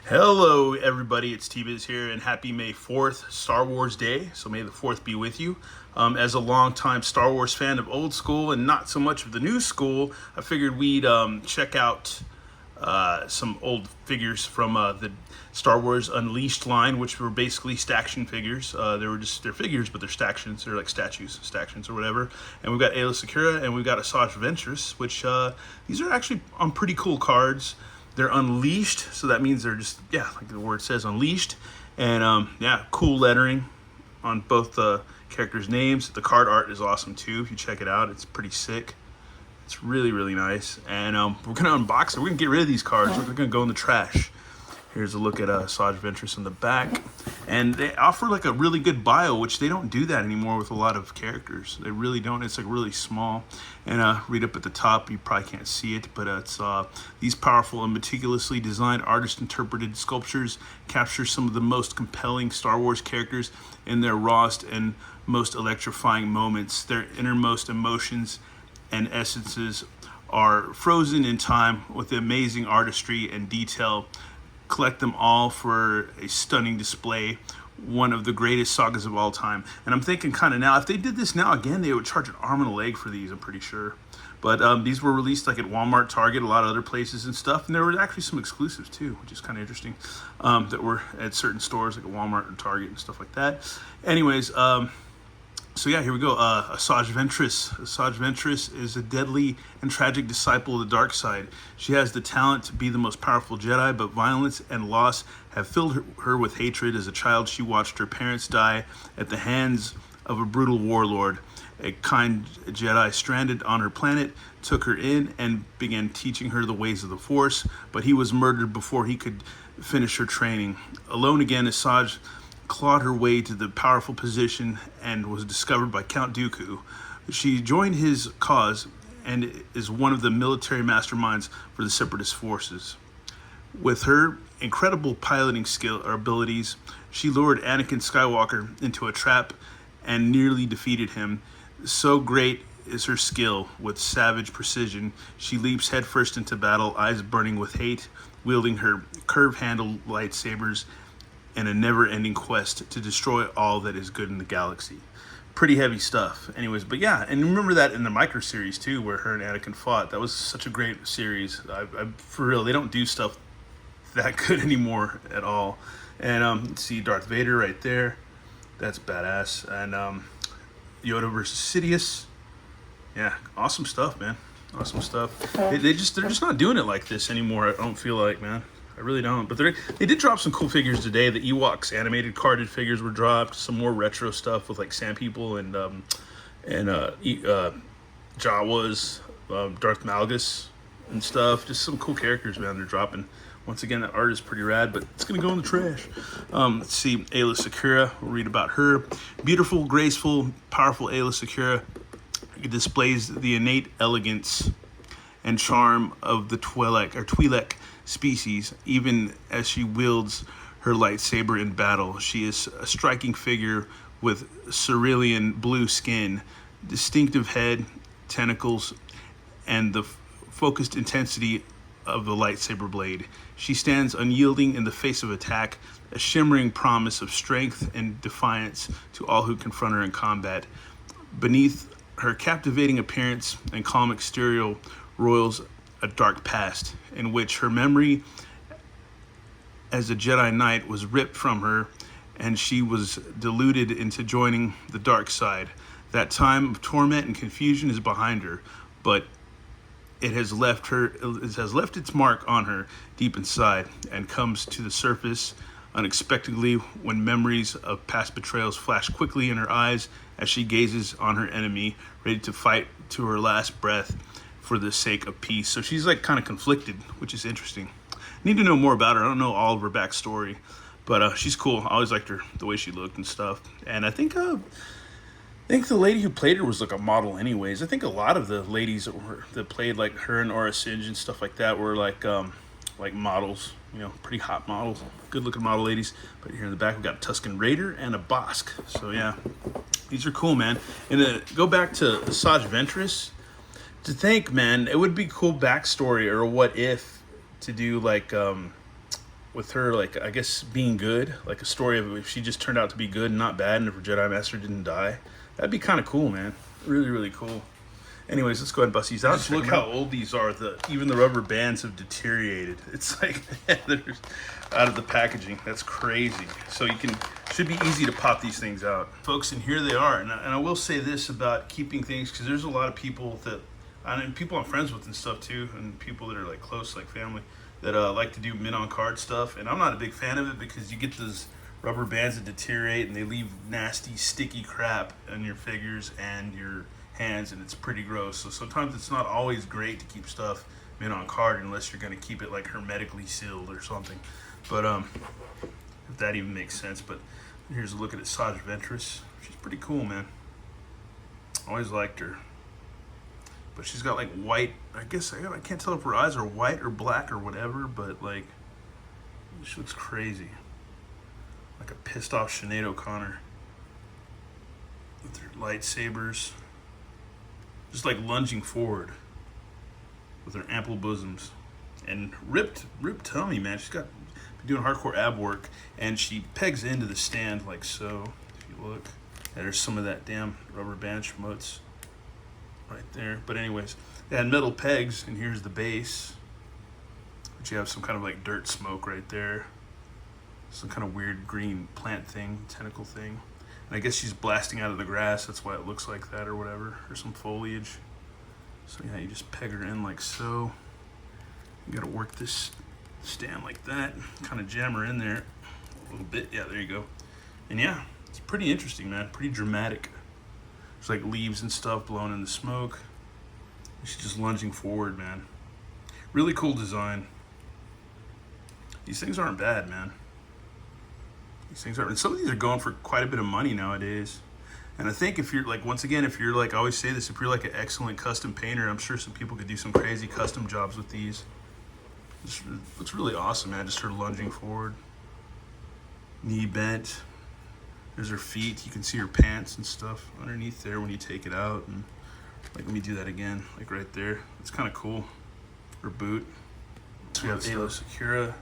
Hello, everybody. It's T-Biz here, and happy May 4th, Star Wars Day. So may the 4th be with you. As a longtime Star Wars fan of old school and not so much of the new school, I figured we'd check out some old figures from the Star Wars Unleashed line, which were basically staction figures. They're figures, but they're stactions. They're like stactions or whatever. And we've got Aayla Secura and we've got Asajj Ventress, which these are actually on pretty cool cards. They're unleashed, so that means they're just, yeah, like the word says, unleashed. And yeah, cool lettering on both the characters' names. The card art is awesome too. If you check it out, it's pretty sick. It's really, really nice. And we're gonna unbox it. We're gonna get rid of these cards. They're gonna go in the trash. Here's a look at Asajj Ventress in the back. And they offer like a really good bio, which they don't do that anymore with a lot of characters. They really don't. It's like really small. And read up at the top, you probably can't see it, but it's these powerful and meticulously designed artist-interpreted sculptures capture some of the most compelling Star Wars characters in their rawest and most electrifying moments. Their innermost emotions and essences are frozen in time with the amazing artistry and detail. Collect them all for a stunning display, one of the greatest sagas of all time. And I'm thinking kind of now, if they did this now again, they would charge an arm and a leg for these, I'm pretty sure. But these were released like at Walmart, Target, a lot of other places and stuff. And there were actually some exclusives too, which is kind of interesting, that were at certain stores like at Walmart or Target and stuff like that. Anyways, so yeah, here we go. Asajj Ventress. Asajj Ventress is a deadly and tragic disciple of the dark side. She has the talent to be the most powerful Jedi, but violence and loss have filled her with hatred. As a child, she watched her parents die at the hands of a brutal warlord. A kind Jedi stranded on her planet took her in and began teaching her the ways of the Force, but he was murdered before he could finish her training. Alone again, Asajj clawed her way to the powerful position and was discovered by Count Dooku. She joined his cause and is one of the military masterminds for the Separatist forces. With her incredible piloting skill or abilities, she lured Anakin Skywalker into a trap and nearly defeated him. So great is her skill with savage precision. She leaps headfirst into battle, eyes burning with hate, wielding her curve-handled lightsabers and a never-ending quest to destroy all that is good in the galaxy. Pretty heavy stuff. Anyways, but yeah, and remember that in the Micro series too, where her and Anakin fought. That was such a great series. For real, they don't do stuff that good anymore at all. And see Darth Vader right there. That's badass. And Yoda versus Sidious. Yeah, awesome stuff, man. Awesome stuff. They're just not doing it like this anymore. I don't feel like, man. I really don't, but they did drop some cool figures today. The Ewoks animated carded figures were dropped. Some more retro stuff with like Sand People and Jawas, Darth Malgus and stuff. Just some cool characters, man. They're dropping. Once again, that art is pretty rad, but it's gonna go in the trash. Let's see, Aayla Secura. We'll read about her. Beautiful, graceful, powerful Aayla Secura. It displays the innate elegance and charm of the Twi'lek species, even as she wields her lightsaber in battle. She is a striking figure with cerulean blue skin, distinctive head, tentacles, and the focused intensity of the lightsaber blade. She stands unyielding in the face of attack, a shimmering promise of strength and defiance to all who confront her in combat. Beneath her captivating appearance and calm exterior roils a dark past in which her memory as a Jedi Knight was ripped from her and she was deluded into joining the dark side. That time of torment and confusion is behind her, but it has left its mark on her deep inside and comes to the surface unexpectedly when memories of past betrayals flash quickly in her eyes as she gazes on her enemy, ready to fight to her last breath for the sake of peace. So she's like kind of conflicted, which is interesting. I need to know more about her. I don't know all of her backstory, but she's cool. I always liked her, the way she looked and stuff. And I think the lady who played her was like a model anyways. I think a lot of the ladies that played like her and Aura Singh and stuff like that were like models, you know, pretty hot models, good looking model ladies. But here in the back we got a Tusken Raider and a Bosk. So yeah, these are cool, man. And go back to Asajj Ventress. To think, man, it would be cool backstory or what if to do like with her, like, I guess being good, like a story of if she just turned out to be good and not bad, and if her Jedi Master didn't die. That'd be kind of cool, man. Really, really cool. Anyways, let's go ahead and bust these out. Just look how old these are. Even the rubber bands have deteriorated. It's like they're out of the packaging. That's crazy. So should be easy to pop these things out, folks. And here they are. And I will say this about keeping things, because there's a lot of people that, and people I'm friends with and stuff too, and people that are like close, like family, that like to do mint on card stuff. And I'm not a big fan of it because you get those rubber bands that deteriorate and they leave nasty, sticky crap on your figures and your hands, and it's pretty gross. So sometimes it's not always great to keep stuff mint on card unless you're going to keep it like hermetically sealed or something. But if that even makes sense. But here's a look at Asajj Ventress. She's pretty cool, man. Always liked her. But she's got like white, I guess I can't tell if her eyes are white or black or whatever, but like she looks crazy, like a pissed off Sinead O'Connor with her lightsabers, just like lunging forward with her ample bosoms and ripped tummy, man. She's been doing hardcore ab work, and she pegs into the stand like so. If you look, there's some of that damn rubber band schmutz right there. But anyways, they had metal pegs, and here's the base, but you have some kind of like dirt smoke right there, some kind of weird green plant thing, tentacle thing. And I guess she's blasting out of the grass, that's why it looks like that or whatever, or some foliage. So yeah, you just peg her in like so. You gotta work this stand like that, kind of jam her in there a little bit. Yeah, there you go. And yeah, it's pretty interesting, man, pretty dramatic. There's like leaves and stuff blowing in the smoke. She's just lunging forward, man. Really cool design. These things aren't bad, man. These things are, and some of these are going for quite a bit of money nowadays. And I think if you're like, once again, if you're like, I always say this, if you're like an excellent custom painter, I'm sure some people could do some crazy custom jobs with these. This looks really awesome, man. Just her lunging forward, knee bent. There's her feet. You can see her pants and stuff underneath there when you take it out. And like, let me do that again, like right there. It's kind of cool. Her boot. So we have Aayla Secura.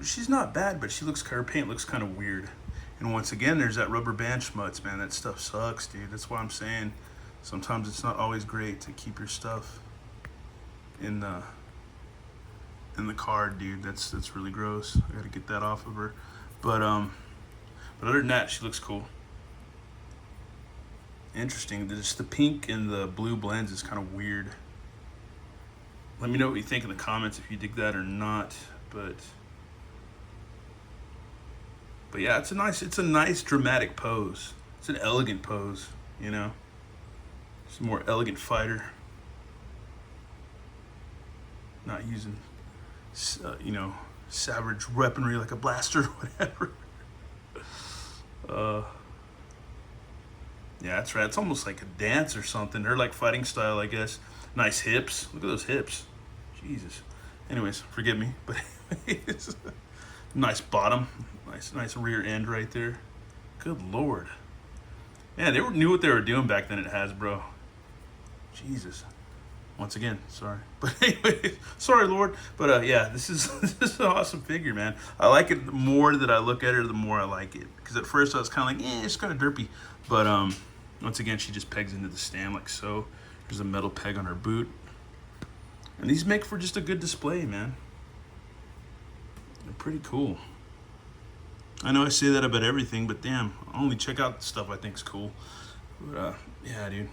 She's not bad, but her paint looks kind of weird. And once again, there's that rubber band schmutz, man. That stuff sucks, dude. That's why I'm saying sometimes it's not always great to keep your stuff in the card, dude. That's really gross. I gotta get that off of her. But other than that, she looks cool. Interesting. Just the pink and the blue blends is kind of weird. Let me know what you think in the comments if you dig that or not. But yeah, it's a nice dramatic pose. It's an elegant pose, you know. It's a more elegant fighter. Not using, savage weaponry like a blaster or whatever. Yeah, that's right. It's almost like a dance or something. They're like fighting style, I guess. Nice hips. Look at those hips. Jesus. Anyways, forgive me, but nice bottom. Nice rear end right there. Good Lord. Man, they knew what they were doing back then at Hasbro. Jesus. Once again, sorry. But anyway, sorry, Lord. But yeah, this is an awesome figure, man. I like it. The more that I look at her, the more I like it. Because at first I was kind of like, it's kind of derpy. But once again, she just pegs into the stand like so. There's a metal peg on her boot. And these make for just a good display, man. They're pretty cool. I know I say that about everything, but damn, I only check out the stuff I think's cool. But yeah, dude.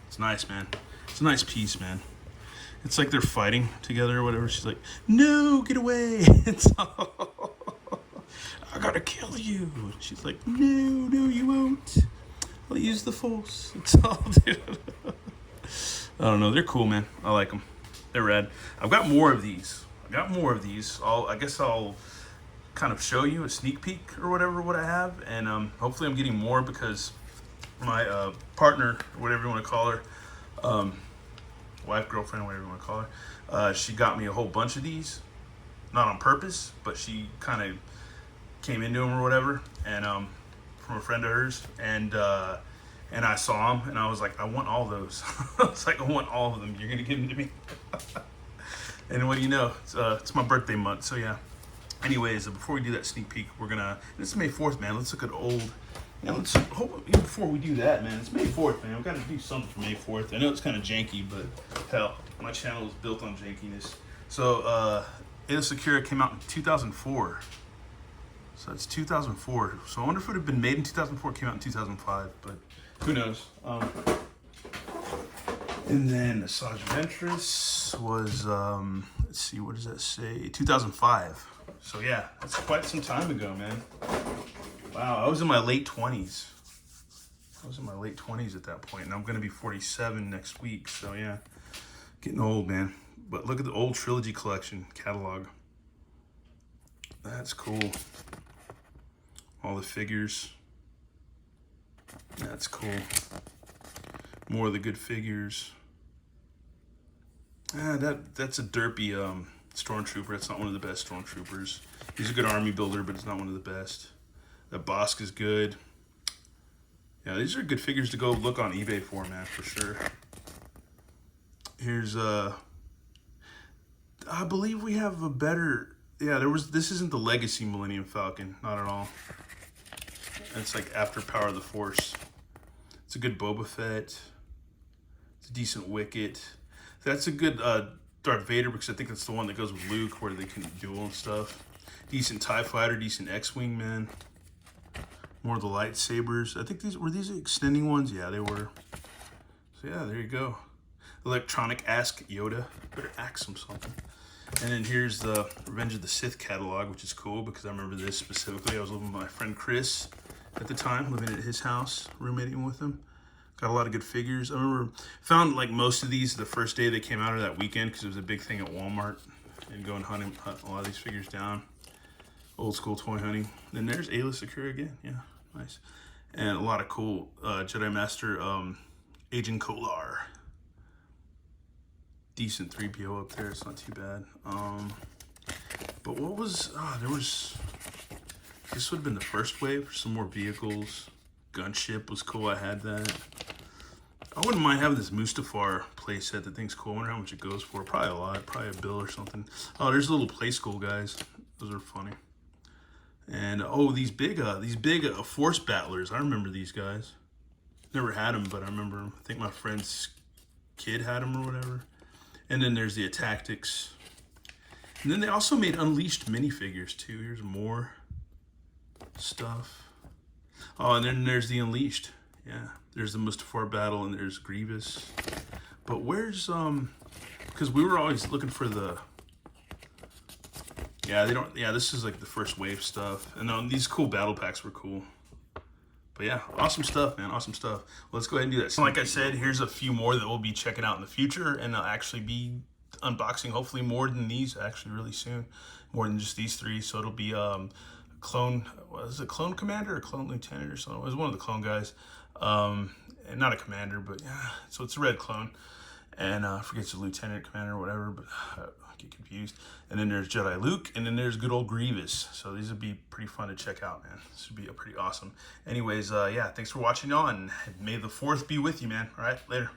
It's nice, man. It's a nice piece, man. It's like they're fighting together or whatever. She's like, no, get away. It's all, I gotta kill you. She's like, no, you won't. I'll use the force. It's all, dude. I don't know. They're cool, man. I like them. They're rad. I've got more of these. I guess I'll kind of show you a sneak peek or whatever what I have. And hopefully I'm getting more because my partner, whatever you want to call her, wife, girlfriend, whatever you want to call her, she got me a whole bunch of these, not on purpose, but she kind of came into them or whatever, and from a friend of hers, and I saw them, and I was like, I want all those. I was like, I want all of them. You're gonna give them to me. And what do you know? It's my birthday month, so yeah. Anyways, before we do that sneak peek, we're gonna. This is May 4th, man. Let's look at old. Yeah, let's hope before we do that, man. It's May 4th, man. We gotta do something for May 4th. I know it's kind of janky, but hell, my channel is built on jankiness. So, Aayla Secura came out in 2004. So that's 2004. So I wonder if it would have been made in 2004, came out in 2005, but who knows? And then Asajj Ventress was, let's see, what does that say? 2005. So yeah, that's quite some time ago, man. Wow, I was in my late 20s. I was in my late 20s at that point, and I'm gonna be 47 next week. So yeah, getting old, man. But look at the old trilogy collection catalog. That's cool. All the figures. That's cool. More of the good figures. That's a derpy stormtrooper. It's not one of the best stormtroopers. He's a good army builder, but it's not one of the best. That Bosk is good. Yeah, these are good figures to go look on eBay for, man, for sure. Here's I believe we have a better. Yeah, this isn't the Legacy Millennium Falcon, not at all. It's like after Power of the Force. It's a good Boba Fett. It's a decent Wicket. That's a good Darth Vader, because I think that's the one that goes with Luke where they can duel and stuff. Decent TIE Fighter, decent X-Wing, man. More of the lightsabers. I think these extending ones? Yeah, they were. So yeah, there you go. Electronic-esque Yoda. Better axe him something. And then here's the Revenge of the Sith catalog, which is cool because I remember this specifically. I was living with my friend Chris at the time, living at his house, roommating with him. Got a lot of good figures. I remember found like most of these the first day they came out, or that weekend, because it was a big thing at Walmart, and go and hunt a lot of these figures down. Old school toy hunting. Then there's Aayla Secura again. Yeah, nice. And a lot of cool Jedi Master Agent Kolar. Decent 3PO up there. It's not too bad. But what was there was, this would have been the first wave for some more vehicles. Gunship was cool. I had that. I wouldn't mind having this Mustafar playset. That thing's cool. I wonder how much it goes for. Probably a lot. Probably a bill or something. Oh, there's little play school guys. Those are funny. And oh, these big Force Battlers. I remember these guys. Never had them, but I remember them. I think my friend's kid had them or whatever. And then there's the Tactics. And then they also made Unleashed minifigures too. Here's more stuff. Oh, and then there's the Unleashed. Yeah, there's the Mustafar battle, and there's Grievous. But where's because we were always looking for the. Yeah, they don't. Yeah, this is like the first wave stuff, and these cool battle packs were cool. But yeah, awesome stuff, man. Awesome stuff. Let's go ahead and do that. So like I said, here's a few more that we'll be checking out in the future, and I'll actually be unboxing hopefully more than these actually really soon, more than just these three. So it'll be clone, was it Clone Commander or Clone Lieutenant or something? It was one of the clone guys, and not a commander, but yeah. So it's a red clone, and I forget it's a Lieutenant Commander or whatever, but I get confused. And then there's Jedi Luke, and then there's good old Grievous. So these would be pretty fun to check out, man. This would be pretty awesome. Anyways, yeah, thanks for watching, y'all, and may the 4th be with you, man. All right, later.